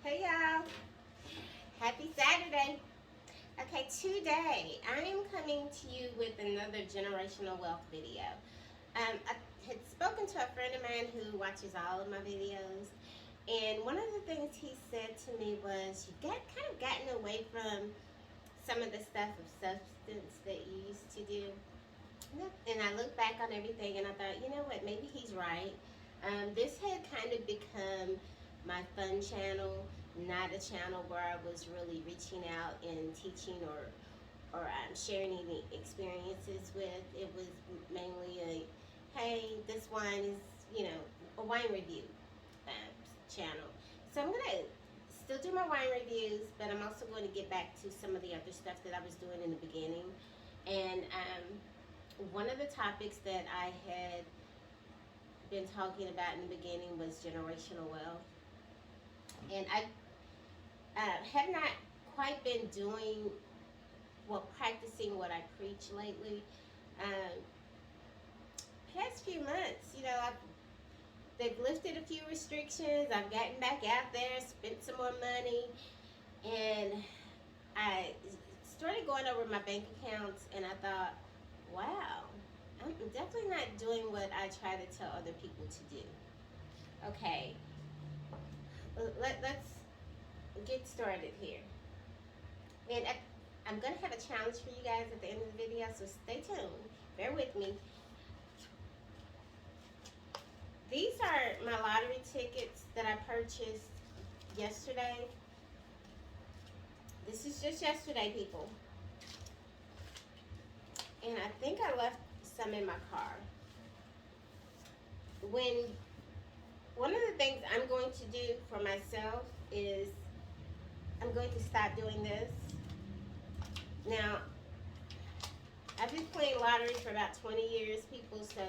Hey y'all, happy Saturday. Okay, today I am coming to you with another generational wealth video. I had spoken to a friend of mine who watches all of my videos, and one of the things he said to me was, "You got kind of gotten away from some of the stuff of substance that you used to do." And I look back on everything and I thought, you know what, maybe he's right. This had kind of become my fun channel, not a channel where I was really reaching out and teaching or sharing any experiences with. It was mainly hey, this wine is, a wine review um, channel. So I'm going to still do my wine reviews, but I'm also going to get back to some of the other stuff that I was doing in the beginning. And one of the topics that I had been talking about in the beginning was generational wealth. And I have not quite been practicing what I preach lately. Um, Past few months, they've lifted a few restrictions. I've gotten back out there, spent some more money, and I started going over my bank accounts, and I thought, wow, I'm definitely not doing what I try to tell other people to do. Okay, let's get started here. And I'm going to have a challenge for you guys at the end of the video, so stay tuned. Bear with me. These are my lottery tickets that I purchased yesterday. This is just yesterday, people. And I think I left some in my car. One of the things I'm going to do for myself is I'm going to stop doing this. Now, I've been playing lottery for about 20 years, people, so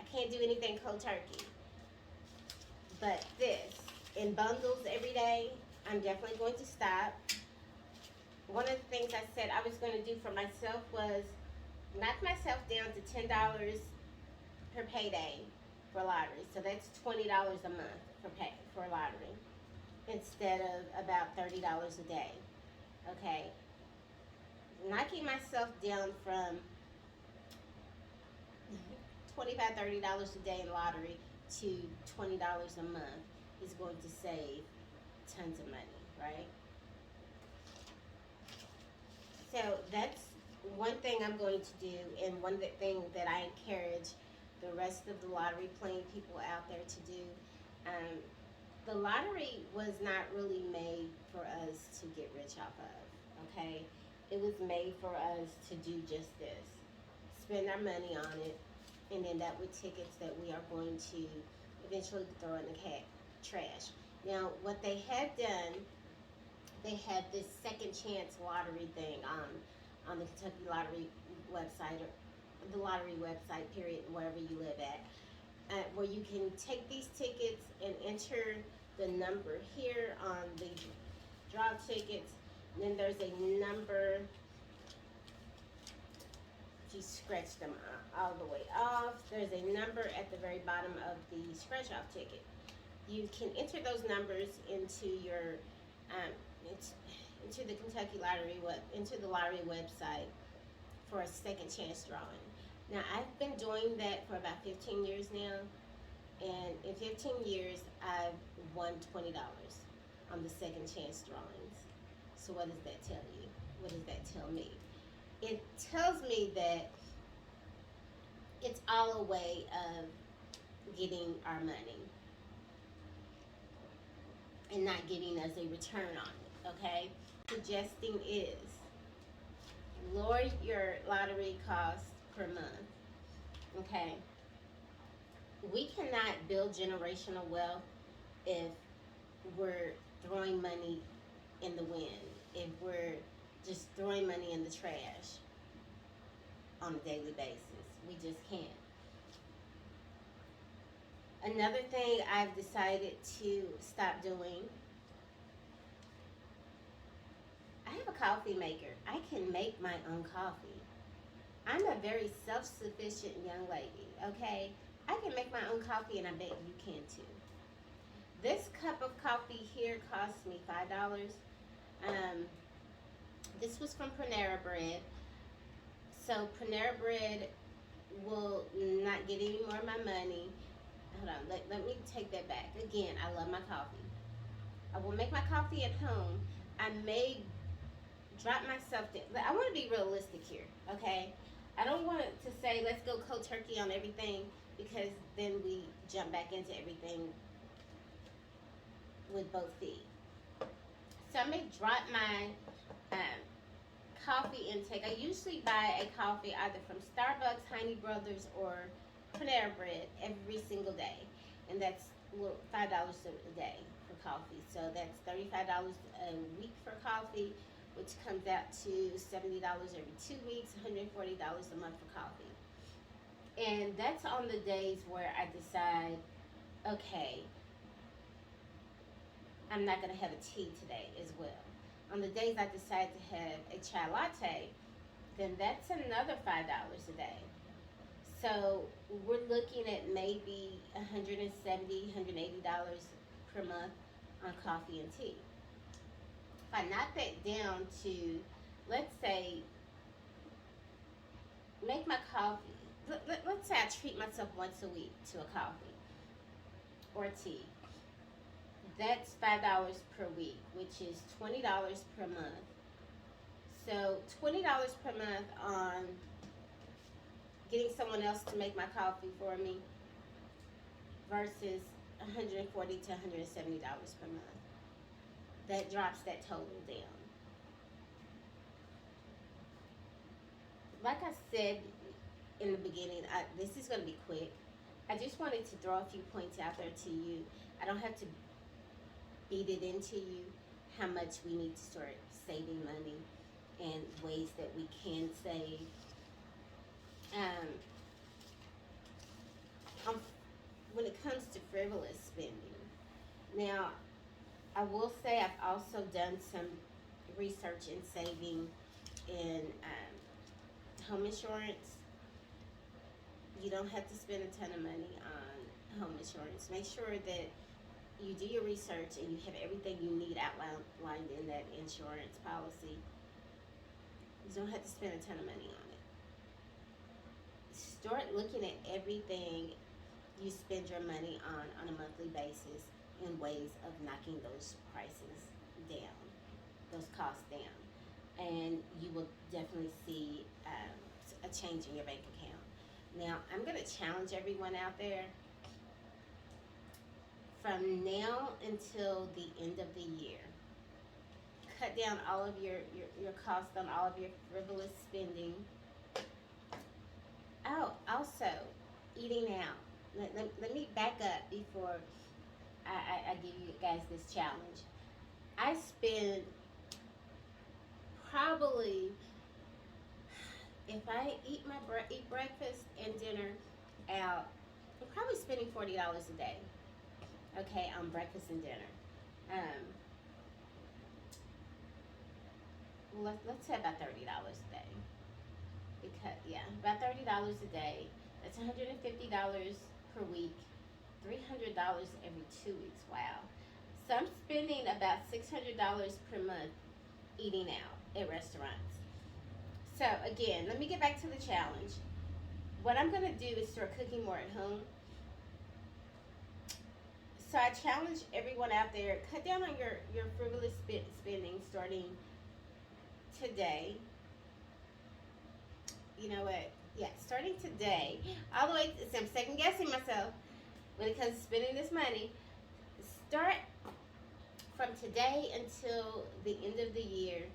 I can't do anything cold turkey. But this, in bundles every day, I'm definitely going to stop. One of the things I said I was going to do for myself was knock myself down to $10 per payday for lottery. So that's $20 a month for lottery instead of about $30 a day. Okay, knocking myself down from $25, $30 a day in lottery to $20 a month is going to save tons of money, right? So that's one thing I'm going to do, and one thing that I encourage the rest of the lottery playing people out there to do. The lottery was not really made for us to get rich off of, okay? It was made for us to do just this. Spend our money on it, and end up with tickets that we are going to eventually throw in the trash. Now, what they have done, they have this second chance lottery thing on the Kentucky Lottery website, or the lottery website, period, wherever you live at, where you can take these tickets and enter the number here on the draw tickets. And then there's a number, if you scratch them all the way off, there's a number at the very bottom of the scratch off ticket. You can enter those numbers into your into the Kentucky Lottery into the lottery website for a second chance drawing. Now, I've been doing that for about 15 years now, and in 15 years I've won $20 on the second chance drawings. So what does that tell you? What does that tell me? It tells me that it's all a way of getting our money and not giving us a return on it, okay? Suggesting is lower your lottery cost per month, okay? We cannot build generational wealth if we're throwing money in the wind, if we're just throwing money in the trash on a daily basis. We just can't. Another thing I've decided to stop doing, I have a coffee maker. I can make my own coffee. I'm a very self-sufficient young lady, okay? I can make my own coffee, and I bet you can too. This cup of coffee here cost me $5. Um, this was from Panera Bread. So Panera Bread will not get any more of my money. Hold on, let me take that back. Again, I love my coffee. I will make my coffee at home. I may drop myself down. I want to be realistic here, okay? I don't want to say let's go cold turkey on everything, because then we jump back into everything with both feet. So I may drop my coffee intake. I usually buy a coffee either from Starbucks, Honey Brothers, or Panera Bread every single day, and that's $5 a day for coffee. So that's $35 a week for coffee, which comes out to $70 every 2 weeks, $140 a month for coffee. And that's on the days where I decide, okay, I'm not going to have a tea today as well. On the days I decide to have a chai latte, then that's another $5 a day. So we're looking at maybe $170, $180 per month on coffee and tea. If I knock that down to, let's say, make my coffee, let's say I treat myself once a week to a coffee or tea. That's $5 per week, which is $20 per month. So $20 per month on getting someone else to make my coffee for me versus $140 to $170 per month. That drops that total down. Like I said in the beginning, this is going to be quick. I just wanted to throw a few points out there to you. I don't have to beat it into you how much we need to start saving money and ways that we can save. When it comes to frivolous spending, now I will say I've also done some research in saving in home insurance. You don't have to spend a ton of money on home insurance. Make sure that you do your research and you have everything you need outlined in that insurance policy. You don't have to spend a ton of money on it. Start looking at everything you spend your money on a monthly basis in ways of knocking those prices down, those costs down. And you will definitely see a change in your bank account. Now, I'm going to challenge everyone out there. From now until the end of the year, cut down all of your costs on all of your frivolous spending. Oh, also, eating out. Let me back up before I give you guys this challenge. I spend probably, if I eat breakfast and dinner out, I'm probably spending $40 a day. Okay, on breakfast and dinner. Let's say about $30 a day. Because about $30 a day. That's $150 per week. $300 every 2 weeks. Wow. So I'm spending about $600 per month eating out at restaurants. So again, let me get back to the challenge. What I'm going to do is start cooking more at home. So I challenge everyone out there, cut down on your frivolous spending starting today. You know what? Yeah, starting today. All the way, so I'm second guessing myself when it comes to spending this money. Start from today until the end of the year.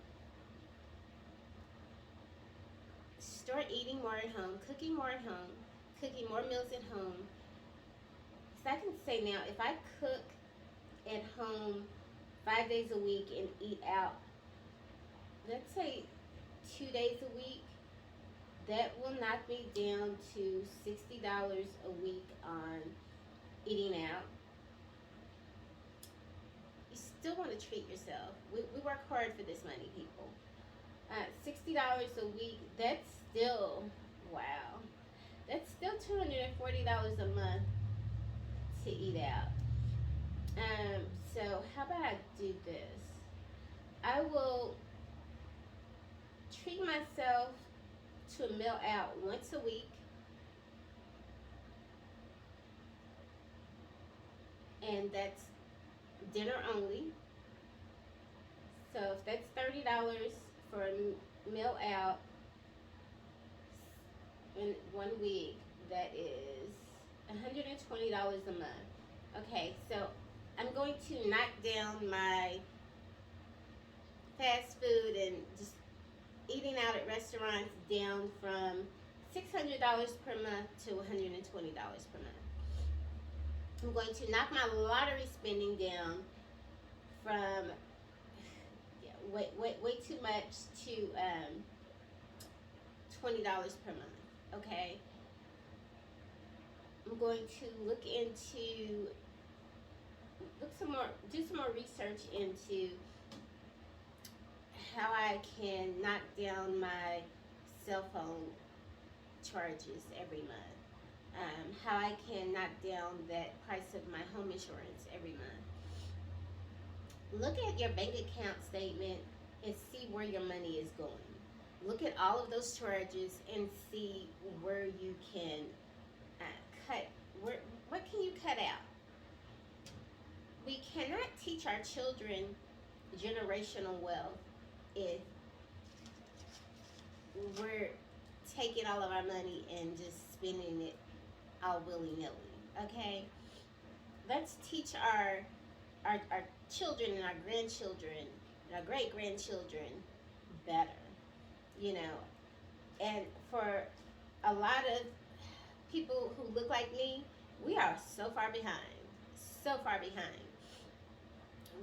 Start eating more at home, cooking more at home, cooking more meals at home. So I can say now, if I cook at home 5 days a week and eat out, let's say 2 days a week, that will knock me down to $60 a week on eating out. You still want to treat yourself. We work hard for this money, people. $60 a week, that's still, wow. That's still $240 a month to eat out. So how about I do this? I will treat myself to a meal out once a week, and that's dinner only. So if that's $30 for a meal out in 1 week, that is $120 a month. Okay, so I'm going to knock down my fast food and just eating out at restaurants down from $600 per month to $120 per month. I'm going to knock my lottery spending down from way too much to $20 per month. Okay, I'm going to do some more research into how I can knock down my cell phone charges every month. How I can knock down that price of my home insurance every month. Look at your bank account statement and see where your money is going. Look at all of those charges and see where you can cut. What can you cut out? We cannot teach our children generational wealth if we're taking all of our money and just spending it all willy-nilly. Okay, let's teach our children and our grandchildren and our great-grandchildren better, you know. And for a lot of people who look like me, we are so far behind, so far behind.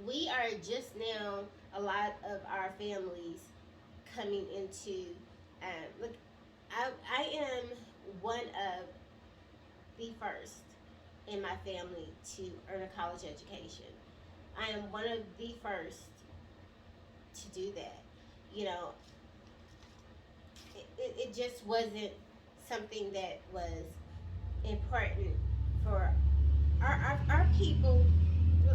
We are just now, a lot of our families coming into, look, I am one of the first in my family to earn a college education. I am one of the first to do that. You know, it just wasn't something that was important for our people.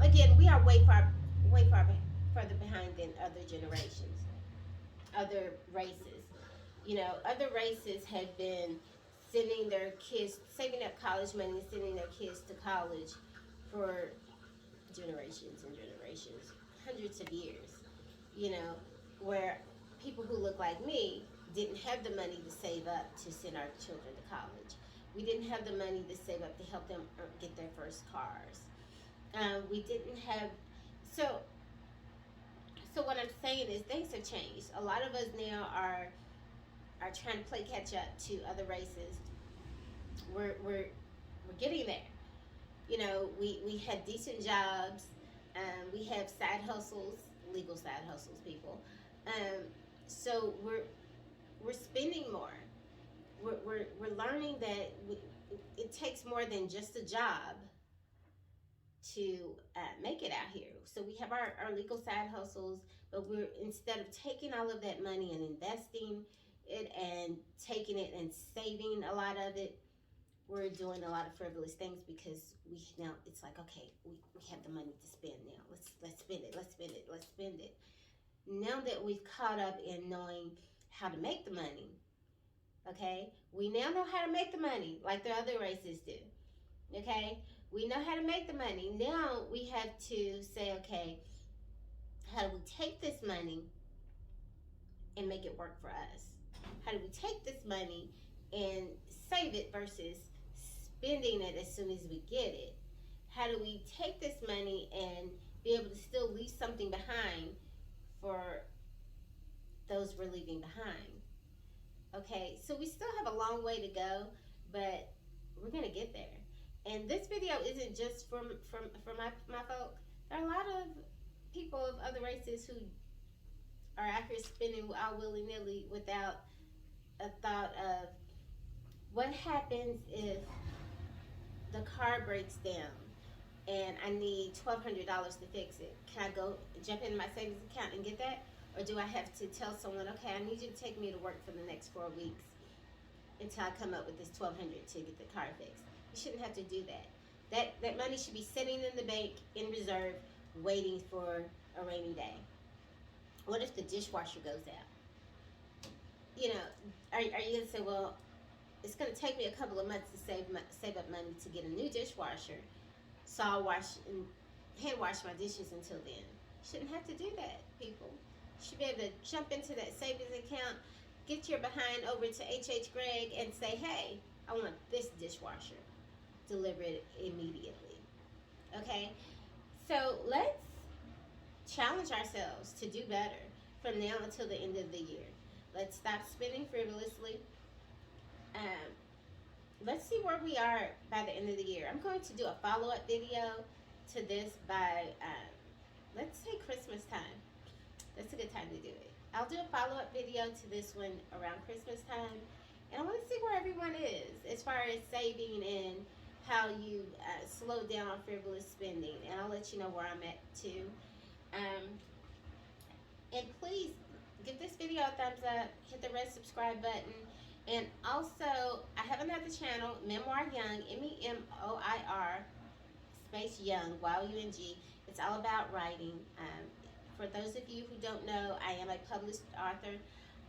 Again, we are way further behind than other generations, other races. You know, other races have been sending their kids, saving up college money and sending their kids to college for generations and generations, hundreds of years. You know, where people who look like me didn't have the money to save up to send our children to college. We didn't have the money to save up to help them get their first cars. We didn't have, so what I'm saying is things have changed. A lot of us now are trying to play catch up to other races. We're getting there. You know, we have decent jobs. We have side hustles, legal side hustles, people. So we're spending more. We're learning that it takes more than just a job to make it out here. So we have our legal side hustles, but we're, instead of taking all of that money and investing it and taking it and saving a lot of it, we're doing a lot of frivolous things because we now, it's like, okay, we have the money to spend now. Let's spend it. Now that we've caught up in knowing how to make the money, okay, we now know how to make the money like the other races do. Okay, we know how to make the money. Now we have to say, okay, how do we take this money and make it work for us? How do we take this money and save it versus spending it as soon as we get it? How do we take this money and be able to still leave something behind for those we're leaving behind? Okay, so we still have a long way to go, but we're gonna get there. And this video isn't just for my folk. There are a lot of people of other races who are out here spending all willy-nilly without a thought of what happens if the car breaks down and I need $1,200 to fix it. Can I go jump into my savings account and get that? Or do I have to tell someone, okay, I need you to take me to work for the next 4 weeks until I come up with this $1,200 to get the car fixed? You shouldn't have to do that. That money should be sitting in the bank in reserve waiting for a rainy day? What if the dishwasher goes out? You know, are you going to say, well, it's going to take me a couple of months to save up money to get a new dishwasher, so I'll hand wash my dishes until then? Shouldn't have to do that, people. You should be able to jump into that savings account, get your behind over to H Greg and say, hey, I want this dishwasher delivered immediately. Okay? So let's challenge ourselves to do better from now until the end of the year. Let's stop spending frivolously. Let's see where we are by the end of the year. I'm going to do a follow-up video to this by, let's say, Christmas time. That's a good time to do it. I'll do a follow-up video to this one around Christmas time. And I want to see where everyone is as far as saving and how you slow down on frivolous spending. And I'll let you know where I'm at too. And please give this video a thumbs up, hit the red subscribe button. And also, I have another channel, Memoir Young, MEMOIR, space Young, YOUNG. It's all about writing. For those of you who don't know, I am a published author.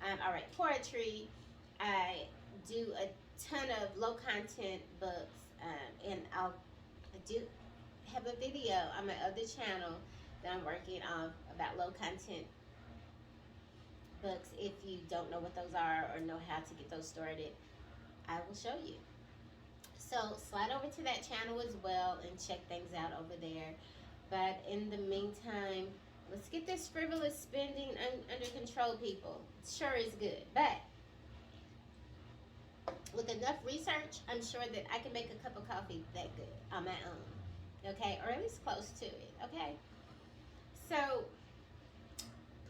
I write poetry. I do a ton of low content books, and I do have a video on my other channel that I'm working on about low content books. If you don't know what those are or know how to get those started, I will show you. So slide over to that channel as well and check things out over there. But in the meantime, let's get this frivolous spending under control, people. It sure is good. But with enough research, I'm sure that I can make a cup of coffee that good on my own. Okay? Or at least close to it. Okay? So,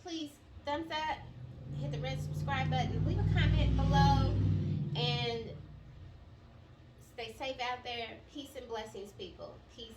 please, thumbs up. Hit the red subscribe button. Leave a comment below. And stay safe out there. Peace and blessings, people. Peace